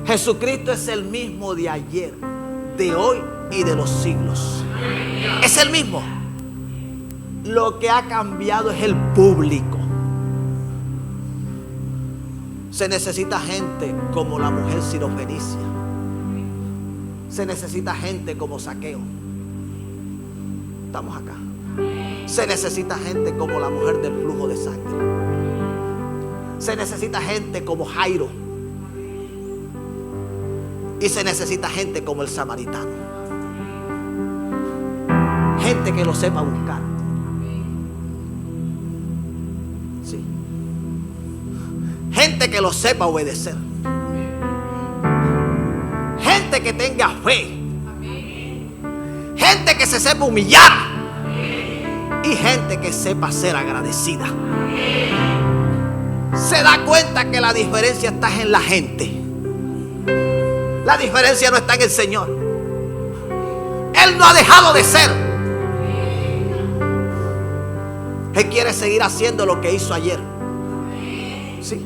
Jesucristo es el mismo de ayer, de hoy y de los siglos. Es el mismo. Lo que ha cambiado es el público. Se necesita gente como la mujer sirofenicia. Se necesita gente como Zaqueo. Estamos acá. Se necesita gente como la mujer del flujo de sangre. Se necesita gente como Jairo. Y se necesita gente como el samaritano. Gente que lo sepa buscar. Sí. Gente que lo sepa obedecer. Gente que tenga fe. Gente que se sepa humillar. Y gente que sepa ser agradecida. Se da cuenta que la diferencia está en la gente. La diferencia no está en el Señor. Él no ha dejado de ser. Él quiere seguir haciendo lo que hizo ayer. Sí.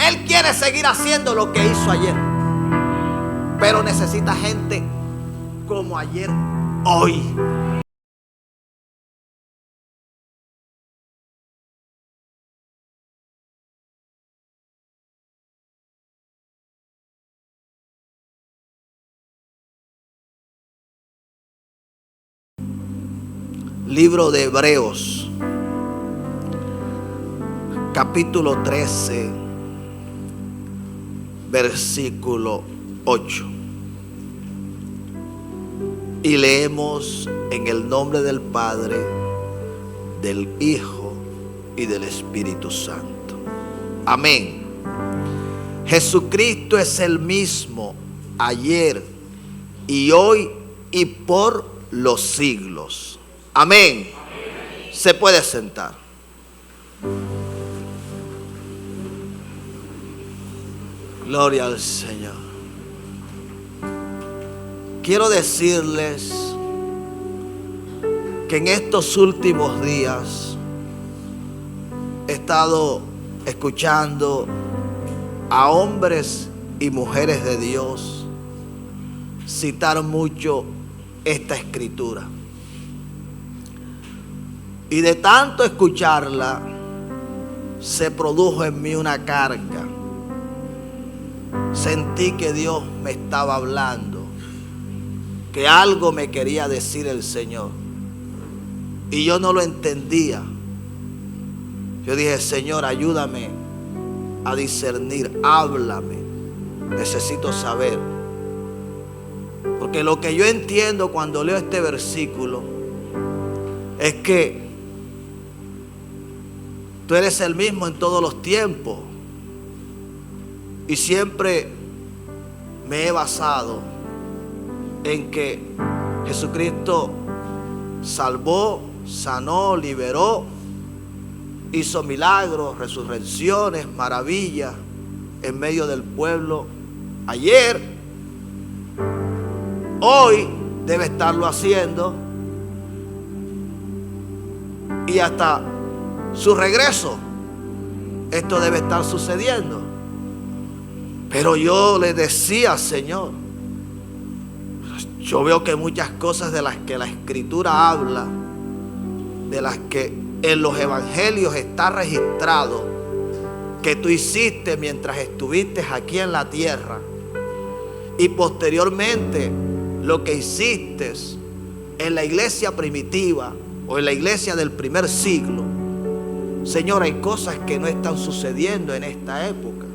Él quiere seguir haciendo lo que hizo ayer. Pero necesita gente como ayer, hoy. Libro de Hebreos, capítulo 13, versículo 8. Y leemos en el nombre del Padre, del Hijo y del Espíritu Santo. Amén. Jesucristo es el mismo ayer y hoy y por los siglos. Amén. Se puede sentar. Gloria al Señor. Quiero decirles que en estos últimos días he estado escuchando a hombres y mujeres de Dios citar mucho esta escritura. Y de tanto escucharla, se produjo en mí una carga. Sentí que Dios me estaba hablando, que algo me quería decir el Señor. Y yo no lo entendía. Yo dije, Señor, ayúdame a discernir, háblame. Necesito saber. Porque lo que yo entiendo cuando leo este versículo es que tú eres el mismo en todos los tiempos. Y siempre me he basado en que Jesucristo salvó, sanó, liberó, hizo milagros, resurrecciones, maravillas en medio del pueblo. Ayer, hoy debe estarlo haciendo y hasta su regreso, esto debe estar sucediendo. Pero yo le decía, Señor, yo veo que muchas cosas de las que la Escritura habla, de las que en los evangelios está registrado, que tú hiciste mientras estuviste aquí en la tierra, y posteriormente lo que hiciste en la iglesia primitiva o en la iglesia del primer siglo. Señor, hay cosas que no están sucediendo en esta época.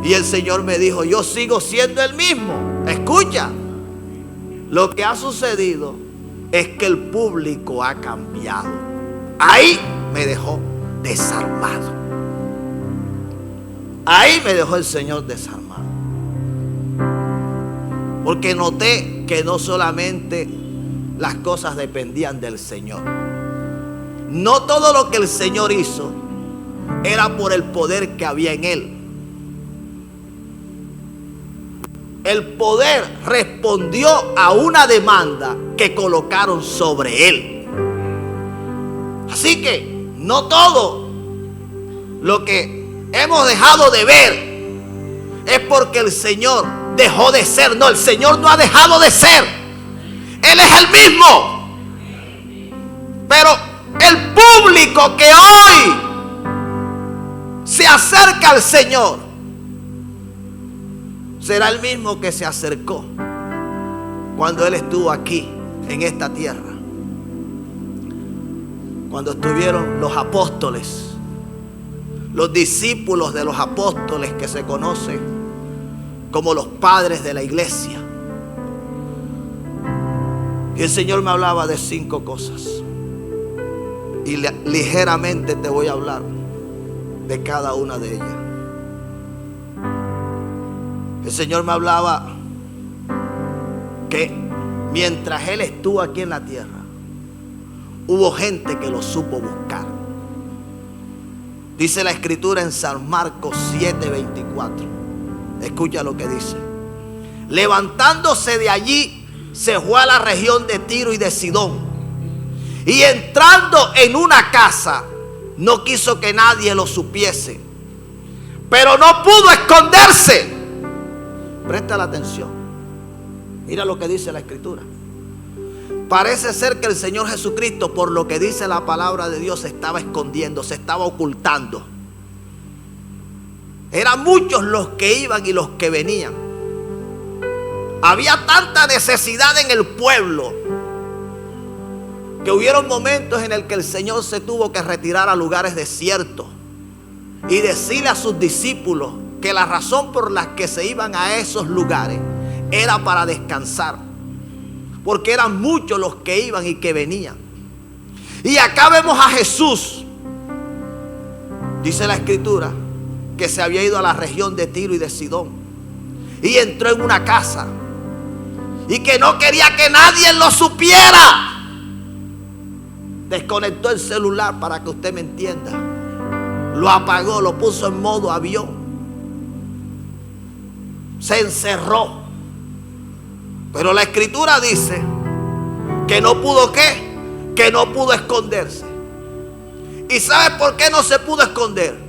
Y el Señor me dijo, yo sigo siendo el mismo. Escucha, lo que ha sucedido es que el público ha cambiado. Ahí me dejó desarmado. Ahí me dejó el Señor desarmado. Porque noté que no solamente las cosas dependían del Señor. No todo lo que el Señor hizo era por el poder que había en Él. El poder respondió a una demanda que colocaron sobre Él. Así que no todo lo que hemos dejado de ver es porque el Señor dejó de ser. No, el Señor no ha dejado de ser. Él es el mismo. Pero el público que hoy se acerca al Señor será el mismo que se acercó cuando Él estuvo aquí en esta tierra. Cuando estuvieron los apóstoles, los discípulos de los apóstoles que se conocen como los padres de la iglesia. Y el Señor me hablaba de 5 cosas. Y ligeramente te voy a hablar de cada una de ellas. El Señor me hablaba que mientras Él estuvo aquí en la tierra, hubo gente que lo supo buscar. Dice la escritura en San Marcos 7:24. Escucha lo que dice. Levantándose de allí, se fue a la región de Tiro y de Sidón. Y entrando en una casa, no quiso que nadie lo supiese, pero no pudo esconderse. Presta la atención. Mira lo que dice la escritura. Parece ser que el Señor Jesucristo, por lo que dice la palabra de Dios, se estaba escondiendo, se estaba ocultando. Eran muchos los que iban y los que venían. Había tanta necesidad en el pueblo que hubieron momentos en el que el Señor se tuvo que retirar a lugares desiertos y decirle a sus discípulos que la razón por la que se iban a esos lugares era para descansar, porque eran muchos los que iban y que venían. Y acá vemos a Jesús, dice la escritura, que se había ido a la región de Tiro y de Sidón y entró en una casa y que no quería que nadie lo supiera. Desconectó el celular, para que usted me entienda. Lo apagó, lo puso en modo avión. Se encerró. Pero la escritura dice que no pudo ¿qué? Que no pudo esconderse. ¿Y sabe por qué no se pudo esconder?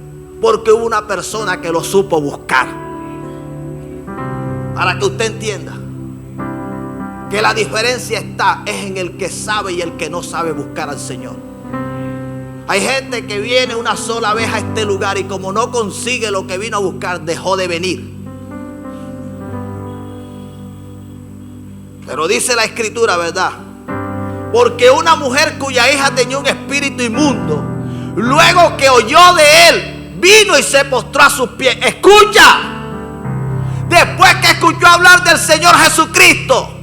Porque hubo una persona que lo supo buscar. Para que usted entienda que la diferencia es en el que sabe y el que no sabe buscar al Señor. Hay gente que viene una sola vez a este lugar y como no consigue lo que vino a buscar, dejó de venir. Pero dice la escritura, ¿verdad? Porque una mujer cuya hija tenía un espíritu inmundo, luego que oyó de él, vino y se postró a sus pies. Escucha. Después que escuchó hablar del Señor Jesucristo,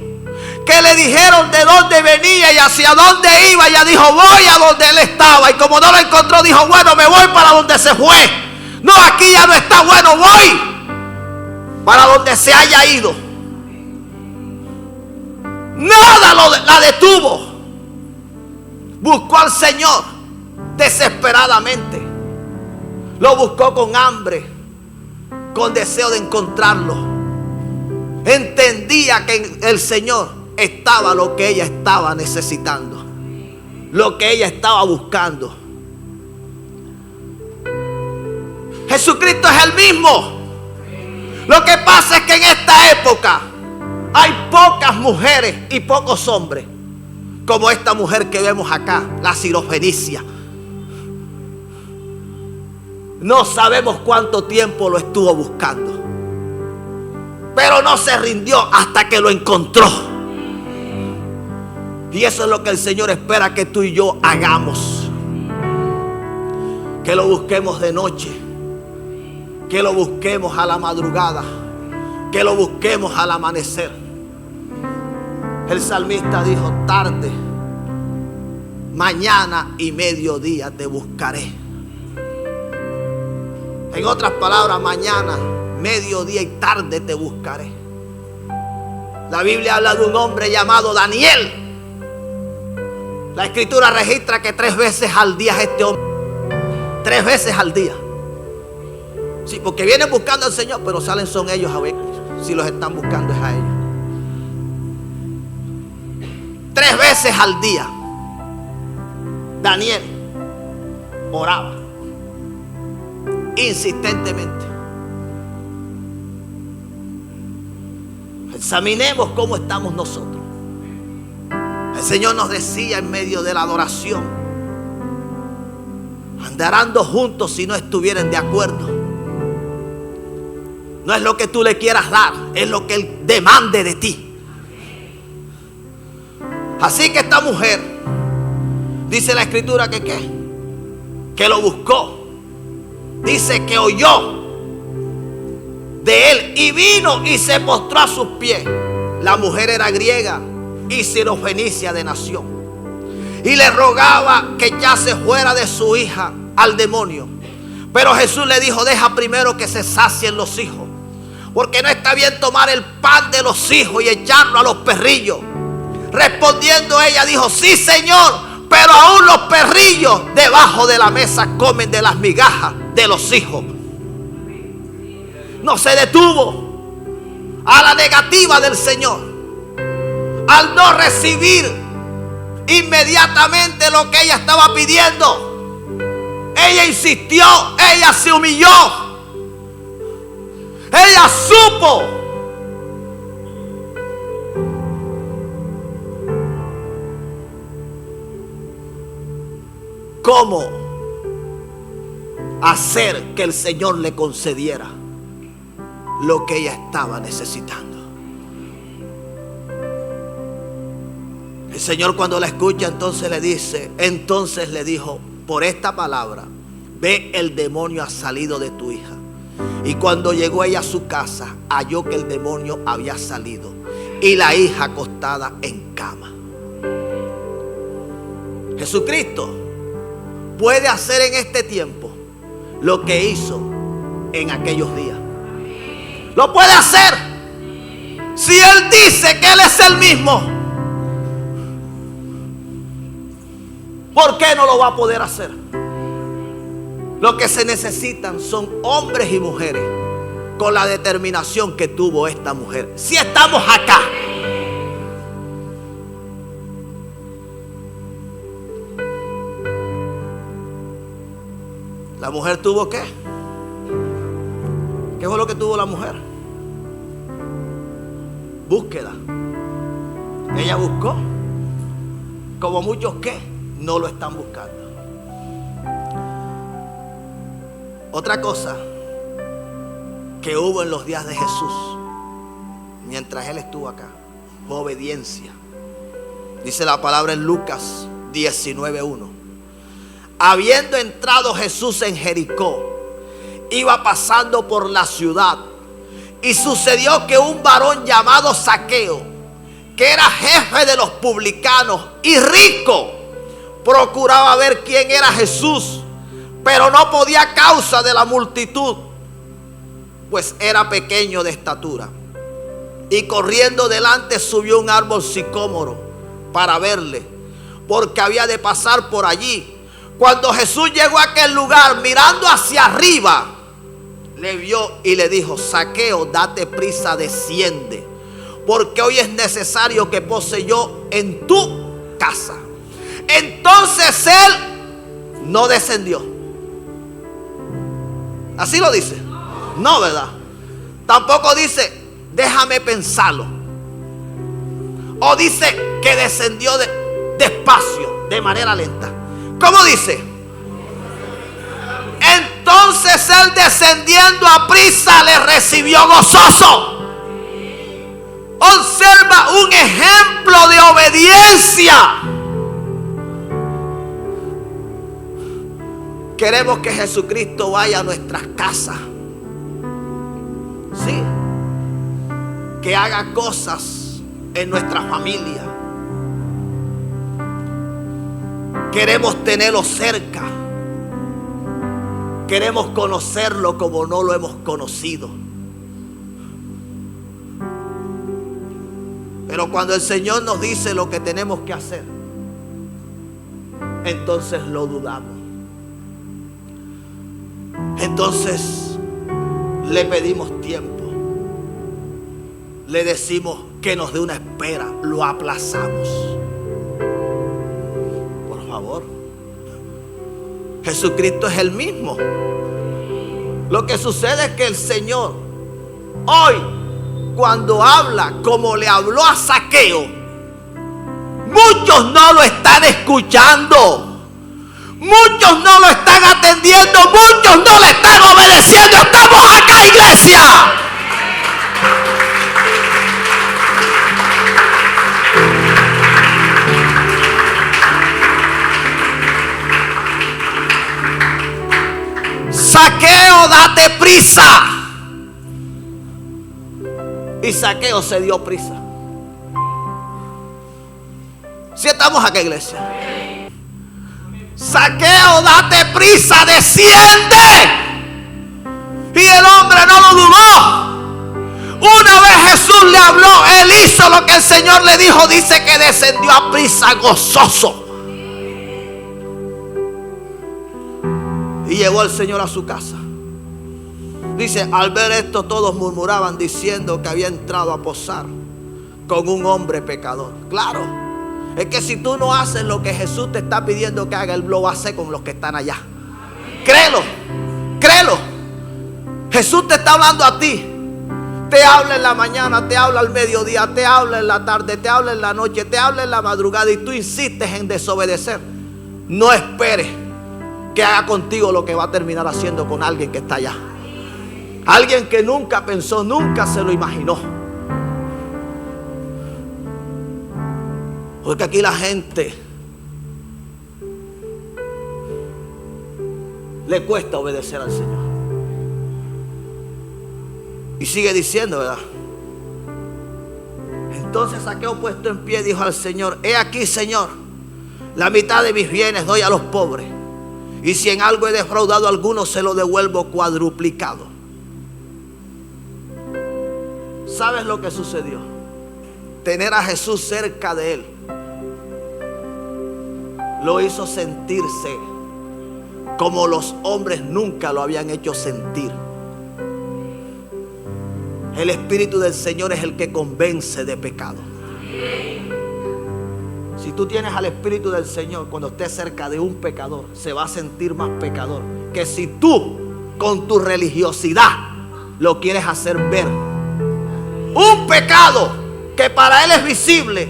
que le dijeron de dónde venía y hacia dónde iba, ella dijo: voy a donde él estaba. Y como no lo encontró, dijo: bueno, me voy para donde se fue. No, aquí ya no está, bueno, voy para donde se haya ido. Nada la detuvo. Buscó al Señor desesperadamente. Lo buscó con hambre, con deseo de encontrarlo. Entendía que en el Señor estaba lo que ella estaba necesitando, lo que ella estaba buscando. Jesucristo es el mismo. Lo que pasa es que en esta época hay pocas mujeres y pocos hombres como esta mujer que vemos acá, la sirofenicia. No sabemos cuánto tiempo lo estuvo buscando, pero no se rindió hasta que lo encontró. Y eso es lo que el Señor espera que tú y yo hagamos. Que lo busquemos de noche, que lo busquemos a la madrugada, que lo busquemos al amanecer. El salmista dijo: tarde, mañana y mediodía te buscaré. En otras palabras, mañana, mediodía y tarde te buscaré. La Biblia habla de un hombre llamado Daniel. La escritura registra que 3 veces al día es este hombre. 3 veces al día. Sí, porque vienen buscando al Señor, pero salen son ellos a ver si los están buscando es a ellos. 3 veces al día Daniel oraba insistentemente. Examinemos cómo estamos nosotros. El Señor nos decía en medio de la adoración: andarán dos juntos si no estuvieran de acuerdo. No es lo que tú le quieras dar, es lo que Él demande de ti. Así que esta mujer, dice la Escritura que ¿qué? Que lo buscó. Dice que oyó de él y vino y se postró a sus pies. La mujer era griega y sirofenicia de nación, y le rogaba que echase fuera de su hija al demonio. Pero Jesús le dijo: deja primero que se sacien los hijos, porque no está bien tomar el pan de los hijos y echarlo a los perrillos. Respondiendo ella dijo: sí, Señor, pero aún los perrillos debajo de la mesa comen de las migajas de los hijos. No se detuvo a la negativa del Señor. Al no recibir inmediatamente lo que ella estaba pidiendo, ella insistió, ella se humilló, ella supo cómo hacer que el Señor le concediera lo que ella estaba necesitando. El Señor, cuando la escucha, entonces le dijo: por esta palabra, ve, el demonio ha salido de tu hija. Y cuando llegó ella a su casa, halló que el demonio había salido y la hija acostada en cama. Jesucristo puede hacer en este tiempo lo que hizo en aquellos días. Lo puede hacer. Si Él dice que Él es el mismo, ¿por qué no lo va a poder hacer? Lo que se necesitan son hombres y mujeres con la determinación que tuvo esta mujer. Si estamos acá, la mujer tuvo ¿qué? ¿Qué fue lo que tuvo la mujer? Búsqueda. Ella buscó, como muchos que no lo están buscando. Otra cosa que hubo en los días de Jesús, mientras Él estuvo acá, fue obediencia. Dice la palabra en Lucas 19:1. Habiendo entrado Jesús en Jericó, iba pasando por la ciudad, y sucedió que un varón llamado Zaqueo, que era jefe de los publicanos y rico, procuraba ver quién era Jesús, pero no podía a causa de la multitud, pues era pequeño de estatura. Y corriendo delante subió un árbol sicómoro para verle, porque había de pasar por allí. Cuando Jesús llegó a aquel lugar, mirando hacia arriba, le vio y le dijo: Zaqueo, date prisa, desciende, porque hoy es necesario que pose yo en tu casa. Entonces él no descendió. Así lo dice. No, ¿verdad? Tampoco dice: déjame pensarlo. O dice que descendió despacio, de manera lenta. ¿Cómo dice? Entonces él, descendiendo a prisa, le recibió gozoso. Observa un ejemplo de obediencia. Queremos que Jesucristo vaya a nuestras casas. Sí. Que haga cosas en nuestra familia. Queremos tenerlo cerca. Queremos conocerlo como no lo hemos conocido. Pero cuando el Señor nos dice lo que tenemos que hacer, entonces lo dudamos. Entonces le pedimos tiempo. Le decimos que nos dé una espera. Lo aplazamos. Por favor. Jesucristo es el mismo. Lo que sucede es que el Señor hoy cuando habla como le habló a Zaqueo, muchos no lo están escuchando, muchos no lo están atendiendo, muchos no le están obedeciendo. Estamos acá, iglesia. Zaqueo, date prisa. Y Zaqueo se dio prisa. Si estamos acá, iglesia. Zaqueo, date prisa, desciende. Y el hombre no lo dudó. Una vez Jesús le habló, él hizo lo que el Señor le dijo. Dice que descendió a prisa, gozoso. Y llegó el Señor a su casa. Dice, al ver esto todos murmuraban diciendo que había entrado a posar con un hombre pecador. Claro, es que si tú no haces lo que Jesús te está pidiendo que haga, Él lo va a hacer con los que están allá. Créelo, créelo. Jesús te está hablando a ti. Te habla en la mañana, te habla al mediodía, te habla en la tarde, te habla en la noche, te habla en la madrugada y tú insistes en desobedecer. No esperes que haga contigo lo que va a terminar haciendo con alguien que está allá. Alguien que nunca pensó, nunca se lo imaginó. Porque aquí la gente le cuesta obedecer al Señor. Y sigue diciendo, ¿verdad? Entonces Zaqueo, puesto en pie, dijo al Señor: he aquí, Señor, la mitad de mis bienes doy a los pobres, y si en algo he defraudado a alguno, se lo devuelvo cuadruplicado. ¿Sabes lo que sucedió? Tener a Jesús cerca de él lo hizo sentirse como los hombres nunca lo habían hecho sentir. El Espíritu del Señor es el que convence de pecado. Si tú tienes al Espíritu del Señor, cuando estés cerca de un pecador, se va a sentir más pecador que si tú con tu religiosidad lo quieres hacer ver. Un pecado que para él es visible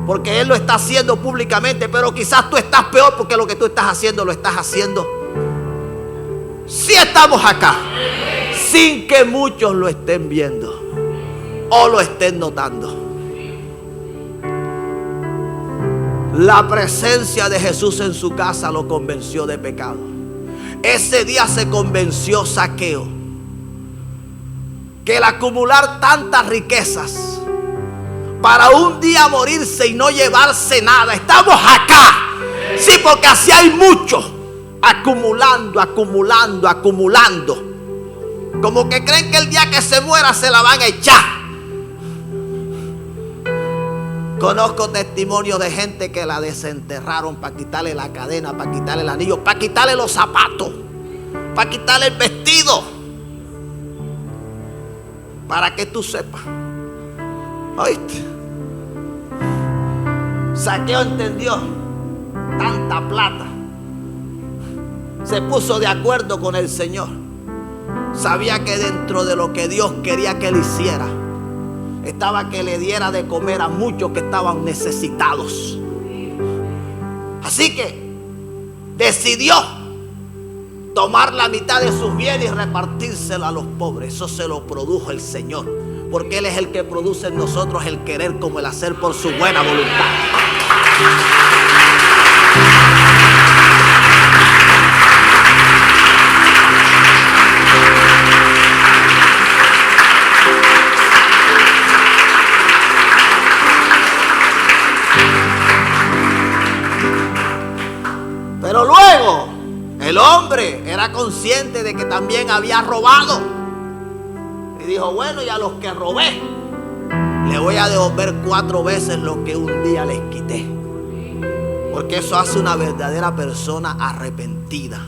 porque él lo está haciendo públicamente, pero quizás tú estás peor porque lo que tú estás haciendo lo estás haciendo. Si estamos acá, sin que muchos lo estén viendo o lo estén notando. La presencia de Jesús en su casa lo convenció de pecado. Ese día se convenció Zaqueo que el acumular tantas riquezas para un día morirse y no llevarse nada. Estamos acá. Sí, porque así hay muchos acumulando. Como que creen que el día que se muera se la van a echar. Conozco testimonios de gente que la desenterraron para quitarle la cadena, para quitarle el anillo, para quitarle los zapatos, para quitarle el vestido. Para que tú sepas. ¿Oíste? Zaqueo entendió tanta plata. Se puso de acuerdo con el Señor. Sabía que dentro de lo que Dios quería que él hiciera estaba que le diera de comer a muchos que estaban necesitados. Así que decidió tomar la mitad de sus bienes y repartírselo a los pobres. Eso se lo produjo el Señor, porque Él es el que produce en nosotros el querer como el hacer por su buena voluntad. Pero luego el hombre era consciente de que también había robado. Y dijo: bueno, y a los que robé le voy a devolver 4 veces lo que un día les quité. Porque eso hace una verdadera persona arrepentida.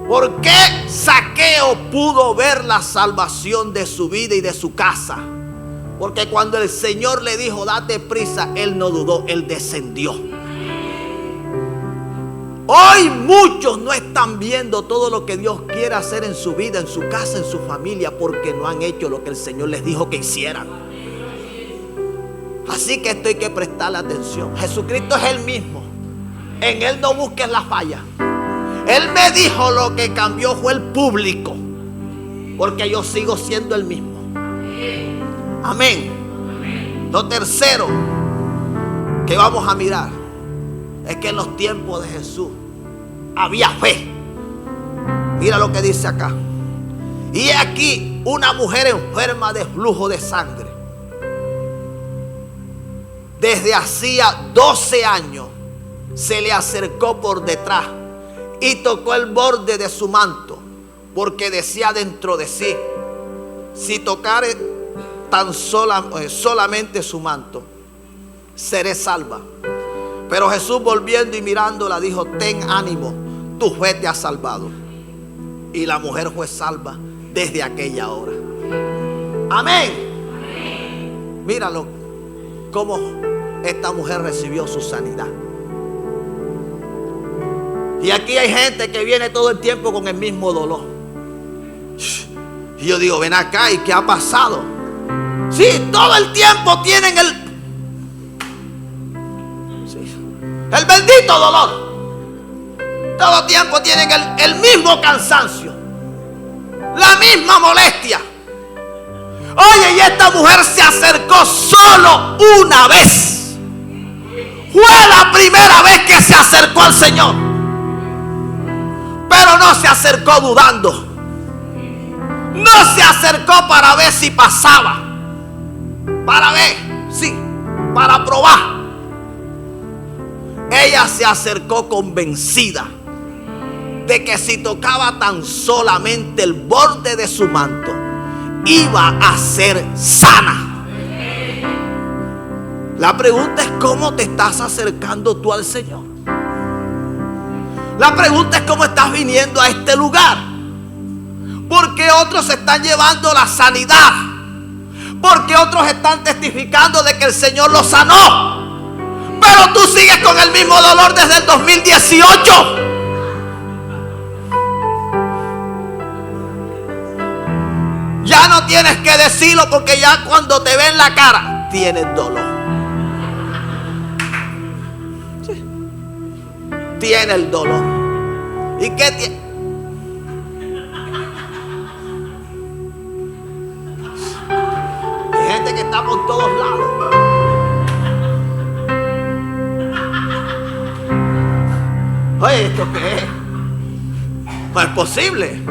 ¿Por qué Zaqueo pudo ver la salvación de su vida y de su casa? Porque cuando el Señor le dijo: date prisa, él no dudó, él descendió. Hoy muchos no están viendo todo lo que Dios quiere hacer en su vida, en su casa, en su familia, porque no han hecho lo que el Señor les dijo que hicieran. Así que esto hay que prestarle atención. Jesucristo es el mismo. En Él no busques la falla. Él me dijo lo que cambió fue el público, porque yo sigo siendo el mismo. Amén. Lo tercero que vamos a mirar es que en los tiempos de Jesús había fe. Mira lo que dice acá. Y aquí una mujer enferma de flujo de sangre. Desde hacía 12 años se le acercó por detrás y tocó el borde de su manto, porque decía dentro de sí: si tocare tan solamente su manto, seré salva. Pero Jesús, volviendo y mirándola, dijo: ten ánimo, tu fe te ha salvado. Y la mujer fue salva desde aquella hora. Amén. Míralo, cómo esta mujer recibió su sanidad. Y aquí hay gente que viene todo el tiempo con el mismo dolor. Y yo digo: ven acá, ¿y qué ha pasado? Sí, todo el tiempo tienen el bendito dolor. Todo el tiempo tienen el mismo cansancio, la misma molestia. Oye, y esta mujer se acercó solo una vez. Fue la primera vez que se acercó al Señor. Pero no se acercó dudando. No se acercó para ver si pasaba. Para ver, sí, para probar. Ella se acercó convencida de que si tocaba tan solamente el borde de su manto, iba a ser sana. La pregunta es: ¿cómo te estás acercando tú al Señor? La pregunta es: ¿cómo estás viniendo a este lugar? Porque otros están llevando la sanidad, porque otros están testificando de que el Señor los sanó, pero tú sigues con el mismo dolor desde el 2018. Ya no tienes que decirlo, porque ya cuando te ven la cara tienes dolor. Sí. Tiene el dolor. ¿Y qué tiene? Hay gente que está por todos lados. Oye, ¿esto qué es? No es posible.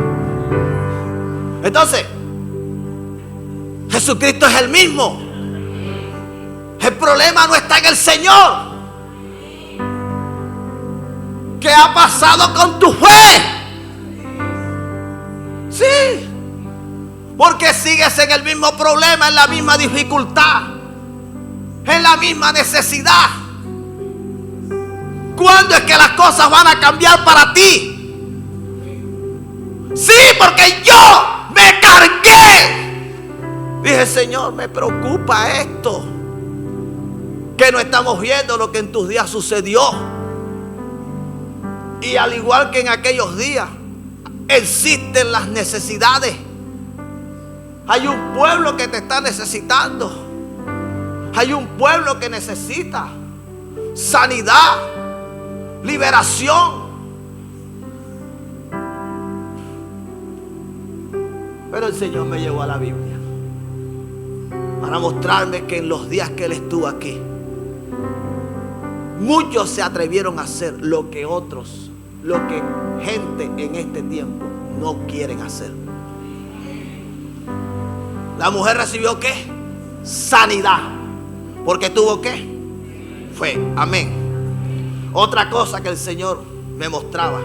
Entonces, Jesucristo es el mismo. El problema no está en el Señor. ¿Qué ha pasado con tu fe? Sí, porque sigues en el mismo problema, en la misma dificultad, en la misma necesidad. ¿Cuándo es que las cosas van a cambiar para ti? Sí, porque yo me cargué. Dije: Señor, me preocupa esto, que no estamos viendo lo que en tus días sucedió. Y al igual que en aquellos días, existen las necesidades. Hay un pueblo que te está necesitando. Hay un pueblo que necesita sanidad, liberación. Pero el Señor me llevó a la Biblia para mostrarme que en los días que Él estuvo aquí, muchos se atrevieron a hacer lo que otros, lo que gente en este tiempo no quieren hacer. La mujer recibió ¿qué? Sanidad. Porque tuvo ¿qué? Fe. Amén. Otra cosa que el Señor me mostraba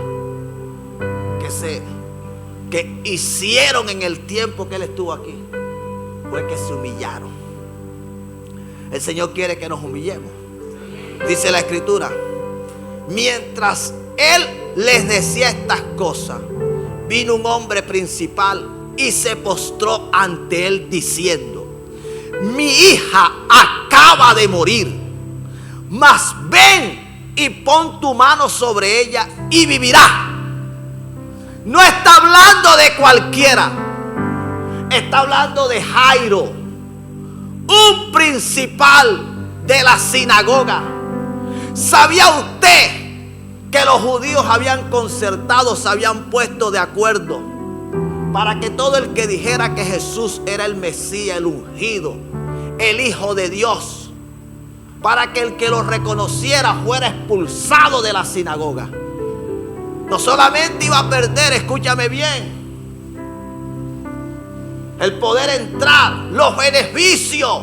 que hicieron en el tiempo que Él estuvo aquí fue que se humillaron. El Señor quiere que nos humillemos. Dice la Escritura: mientras Él les decía estas cosas, vino un hombre principal y se postró ante Él diciendo: mi hija acaba de morir, mas ven y pon tu mano sobre ella y vivirá. No está hablando de cualquiera. Está hablando de Jairo, un principal de la sinagoga. ¿Sabía usted que los judíos habían concertado, se habían puesto de acuerdo para que todo el que dijera que Jesús era el Mesías, el ungido, el Hijo de Dios, para que el que lo reconociera fuera expulsado de la sinagoga? No solamente iba a perder, escúchame bien, el poder entrar, los beneficios,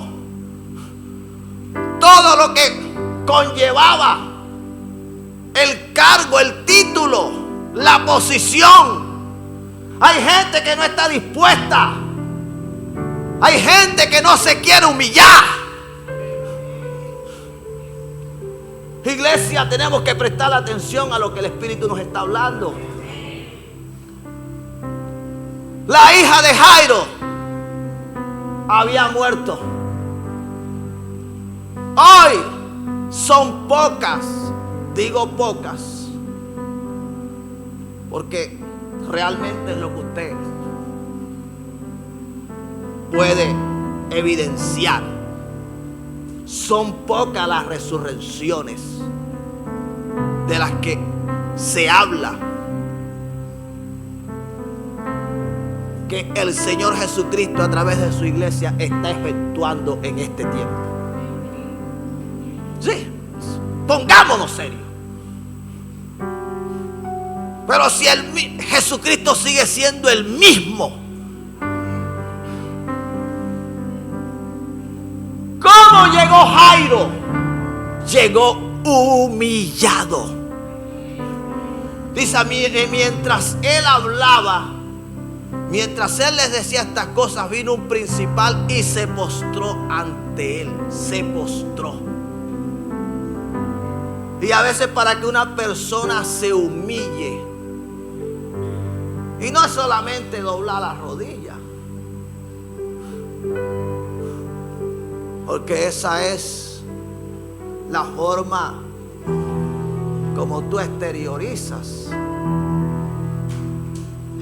todo lo que conllevaba el cargo, el título, la posición. Hay gente que no está dispuesta. Hay gente que no se quiere humillar. Iglesia, tenemos que prestar atención a lo que el Espíritu nos está hablando. La hija de Jairo había muerto. Hoy son pocas, digo pocas, porque realmente es lo que usted puede evidenciar. Son pocas las resurrecciones de las que se habla que el Señor Jesucristo a través de su iglesia está efectuando en este tiempo. Sí, pongámonos serios. Pero si Jesucristo sigue siendo el mismo, ¿cómo llegó Jairo? Llegó humillado. Dice a mí, mientras él hablaba, mientras él les decía estas cosas, vino un principal y se postró ante él. Se postró. Y a veces para que una persona se humille, y no es solamente doblar las rodillas, porque esa es la forma como tú exteriorizas.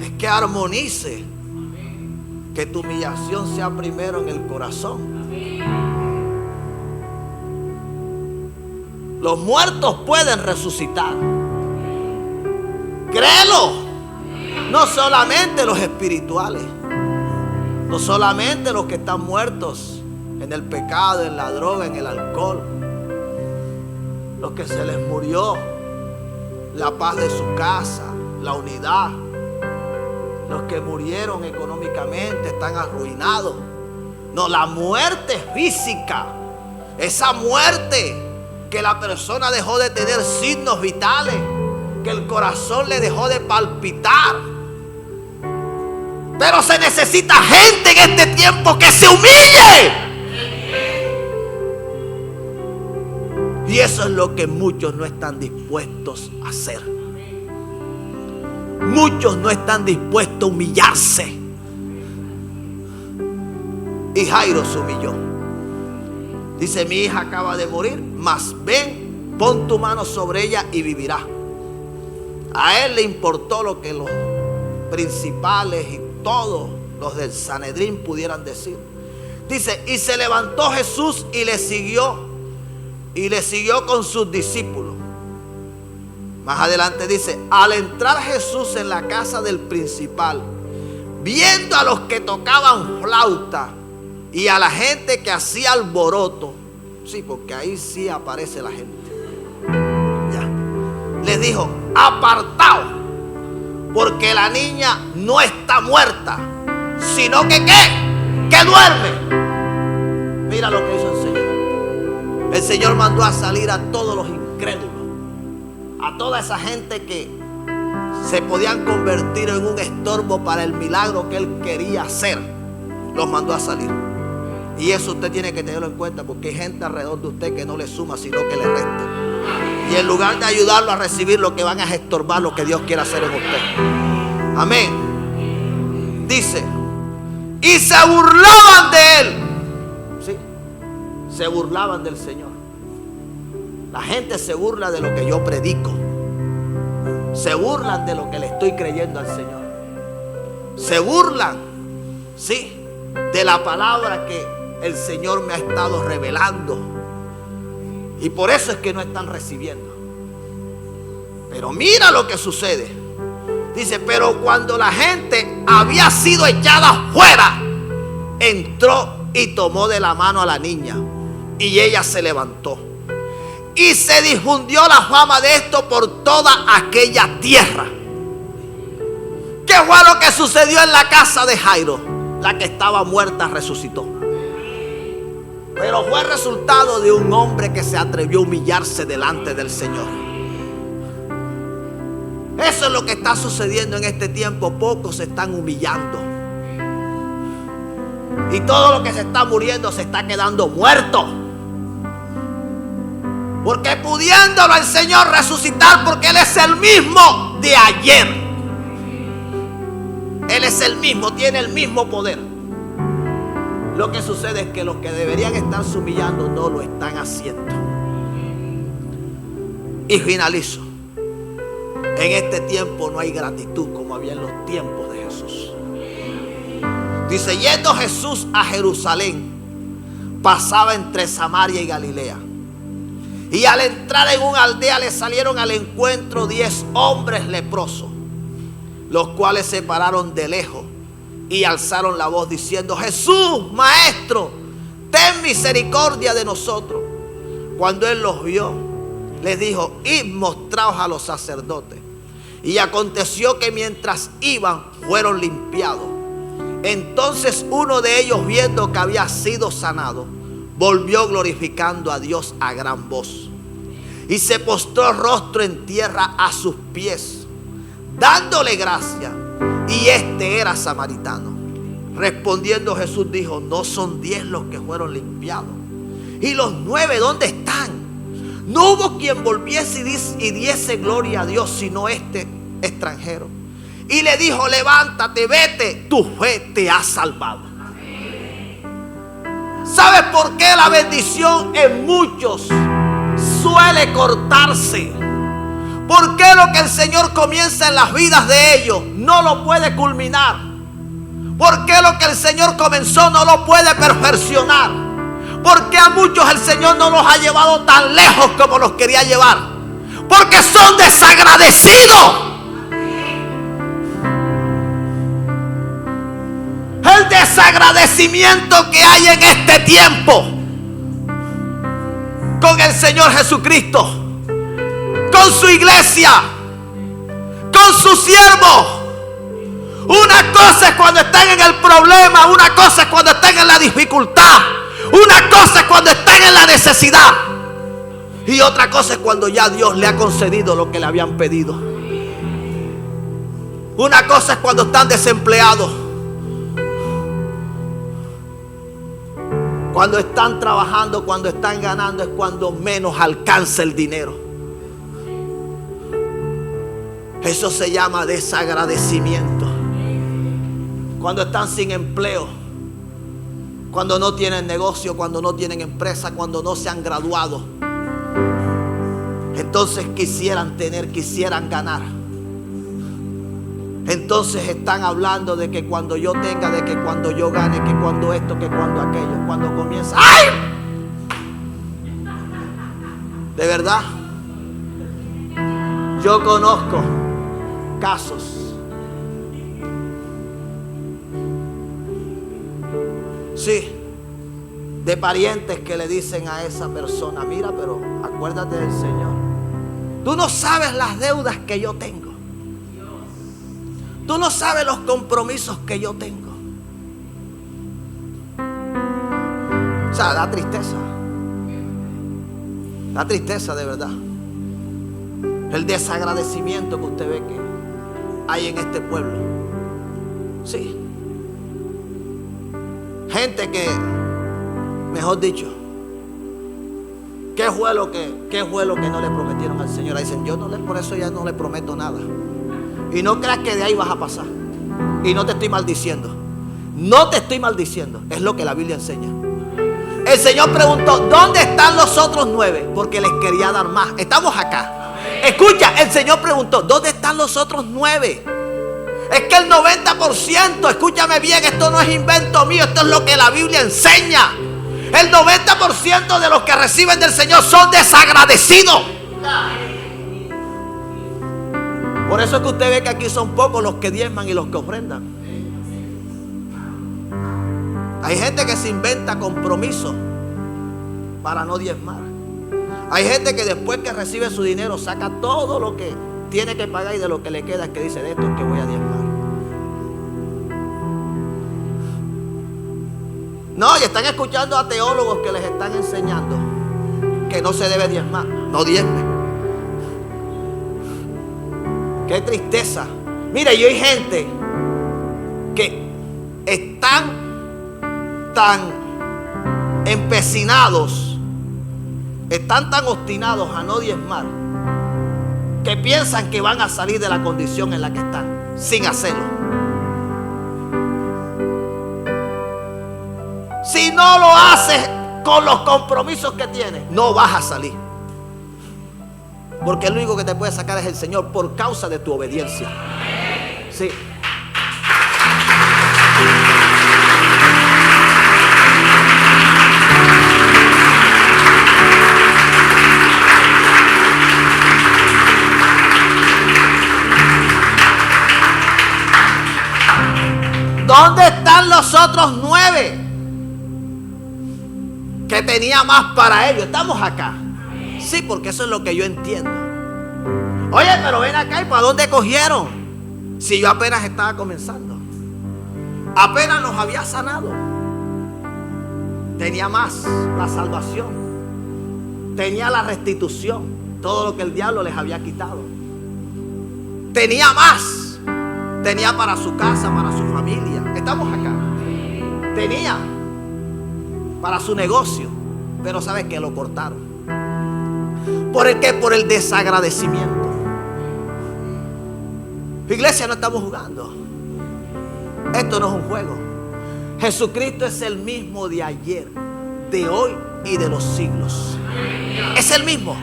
Es que armonice, que tu humillación sea primero en el corazón. Los muertos pueden resucitar. Créelo. No solamente los espirituales, no solamente los que están muertos en el pecado, en la droga, en el alcohol, los que se les murió la paz de su casa, la unidad, los que murieron económicamente, están arruinados. No, la muerte física, esa muerte que la persona dejó de tener signos vitales, que el corazón le dejó de palpitar. Pero se necesita gente en este tiempo que se humille. Y eso es lo que muchos no están dispuestos a hacer. Muchos no están dispuestos a humillarse. Y Jairo se humilló. Dice: mi hija acaba de morir, mas ven, pon tu mano sobre ella y vivirá. A él le importó lo que los principales y todos los del Sanedrín pudieran decir. Dice: y se levantó Jesús y le siguió con sus discípulos. Más adelante dice: al entrar Jesús en la casa del principal, viendo a los que tocaban flauta y a la gente que hacía alboroto, sí, porque ahí sí aparece la gente, ya, les dijo: apartaos, porque la niña no está muerta, sino que que duerme. Mira lo que hizo el Señor. El Señor mandó a salir a todos los incrédulos, a toda esa gente que se podían convertir en un estorbo para el milagro que Él quería hacer. Los mandó a salir. Y eso usted tiene que tenerlo en cuenta, porque hay gente alrededor de usted que no le suma, sino que le resta. Y en lugar de ayudarlo a recibir, lo que van a estorbar lo que Dios quiere hacer en usted. Amén. Dice: y se burlaban de él. Sí, se burlaban del Señor. La gente se burla de lo que yo predico. Se burlan de lo que le estoy creyendo al Señor. Se burlan, sí, de la palabra que el Señor me ha estado revelando. Y por eso es que no están recibiendo. Pero mira lo que sucede. Dice, pero cuando la gente había sido echada fuera, entró y tomó de la mano a la niña, y ella se levantó. Y se difundió la fama de esto por toda aquella tierra. ¿Qué fue lo que sucedió en la casa de Jairo? La que estaba muerta resucitó. Pero fue resultado de un hombre que se atrevió a humillarse delante del Señor. Eso es lo que está sucediendo en este tiempo. Pocos se están humillando. Y todo lo que se está muriendo se está quedando muerto. Porque pudiéndolo el Señor resucitar, porque Él es el mismo de ayer. Él es el mismo, tiene el mismo poder. Lo que sucede es que los que deberían estarse humillando no lo están haciendo. Y finalizo. En este tiempo no hay gratitud como había en los tiempos de Jesús. Dice, yendo Jesús a Jerusalén, pasaba entre Samaria y Galilea. Y al entrar en una aldea le salieron al encuentro 10 hombres leprosos, los cuales se pararon de lejos y alzaron la voz diciendo, Jesús, Maestro, ten misericordia de nosotros. Cuando él los vio, les dijo, id, mostraos a los sacerdotes. Y aconteció que mientras iban, fueron limpiados. Entonces uno de ellos, viendo que había sido sanado, volvió glorificando a Dios a gran voz. Y se postró rostro en tierra a sus pies, dándole gracia. Y este era samaritano. Respondiendo Jesús dijo, ¿no son 10 los que fueron limpiados? ¿Y los 9 dónde están? No hubo quien volviese y diese gloria a Dios, sino este extranjero. Y le dijo, levántate, vete, tu fe te ha salvado. ¿Sabes por qué la bendición en muchos suele cortarse? ¿Por qué lo que el Señor comienza en las vidas de ellos no lo puede culminar? ¿Por qué lo que el Señor comenzó no lo puede perfeccionar? ¿Por qué a muchos el Señor no los ha llevado tan lejos como los quería llevar? Porque son desagradecidos. El desagradecimiento que hay en este tiempo con el Señor Jesucristo, con su iglesia, con sus siervos. Una cosa es cuando están en el problema, una cosa es cuando están en la dificultad, una cosa es cuando están en la necesidad, y otra cosa es cuando ya Dios le ha concedido lo que le habían pedido. Una cosa es cuando están desempleados, cuando están trabajando, cuando están ganando, es cuando menos alcanza el dinero. Eso se llama desagradecimiento. Cuando están sin empleo, cuando no tienen negocio, cuando no tienen empresa, cuando no se han graduado, entonces quisieran tener, quisieran ganar. Entonces están hablando de que cuando yo tenga, de que cuando yo gane, que cuando esto, que cuando aquello. Cuando comienza, ¡ay! De verdad, yo conozco casos de parientes que le dicen a esa persona, mira, pero acuérdate del Señor. Tú no sabes las deudas que yo tengo. Tú no sabes los compromisos que yo tengo. O sea, da tristeza. Da tristeza de verdad. El desagradecimiento que usted ve que hay en este pueblo. Sí. Gente que, mejor dicho, ¿qué fue lo que no le prometieron al Señor? Dicen, por eso ya no le prometo nada. Y no creas que de ahí vas a pasar. Y no te estoy maldiciendo. No te estoy maldiciendo. Es lo que la Biblia enseña. El Señor preguntó: ¿dónde están los otros 9? Porque les quería dar más. Estamos acá. Escucha, el Señor preguntó: ¿dónde están los otros 9? Es que el 90%, escúchame bien, esto no es invento mío, esto es lo que la Biblia enseña. El 90% de los que reciben del Señor son desagradecidos. Por eso es que usted ve que aquí son pocos los que diezman y los que ofrendan. Hay gente que se inventa compromisos para no diezmar. Hay gente que después que recibe su dinero saca todo lo que tiene que pagar y de lo que le queda es que dice: de esto es que voy a diezmar. No, y están escuchando a teólogos que les están enseñando que no se debe diezmar. No diezme. Qué tristeza. Mire, yo hay gente que están tan empecinados, están tan obstinados a no diezmar, que piensan que van a salir de la condición en la que están sin hacerlo. Si no lo haces con los compromisos que tienes, no vas a salir. Porque el único que te puede sacar es el Señor por causa de tu obediencia. Sí. ¿Dónde están los otros 9? Que tenía más para ellos. Estamos acá. Sí, porque eso es lo que yo entiendo. Oye, pero ven acá, ¿y para dónde cogieron? Si yo apenas estaba comenzando, apenas nos había sanado, tenía más la salvación, tenía la restitución, todo lo que el diablo les había quitado, tenía más, tenía para su casa, para su familia. Estamos acá. Tenía para su negocio, pero ¿sabes qué? Lo cortaron. ¿Por el qué? Por el desagradecimiento. Iglesia, no estamos jugando. Esto no es un juego. Jesucristo es el mismo de ayer, de hoy y de los siglos. Es el mismo.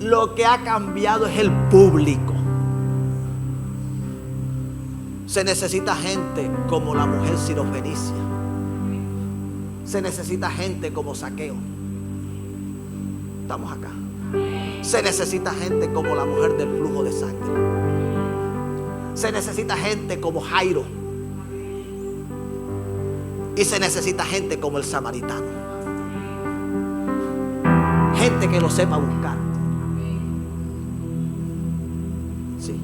Lo que ha cambiado es el público. Se necesita gente como la mujer sirofenicia. Se necesita gente como Zaqueo. Estamos acá. Se necesita gente como la mujer del flujo de sangre. Se necesita gente como Jairo. Y se necesita gente como el samaritano. Gente que lo sepa buscar. Sí.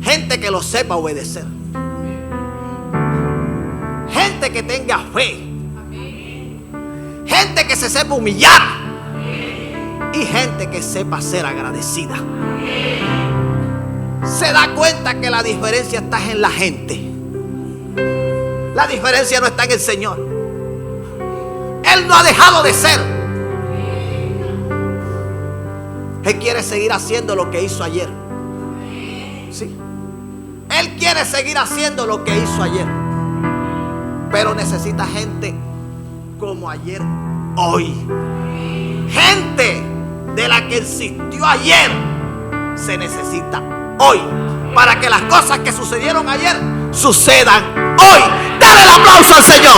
Gente que lo sepa obedecer. Gente que tenga fe. Gente que se sepa humillar. Y gente que sepa ser agradecida. Se da cuenta que la diferencia está en la gente. La diferencia no está en el Señor. Él no ha dejado de ser. Él quiere seguir haciendo lo que hizo ayer. Sí. Él quiere seguir haciendo lo que hizo ayer. Pero necesita gente como ayer, hoy. Gente de la que existió ayer se necesita hoy, para que las cosas que sucedieron ayer sucedan hoy. Dale el aplauso al Señor.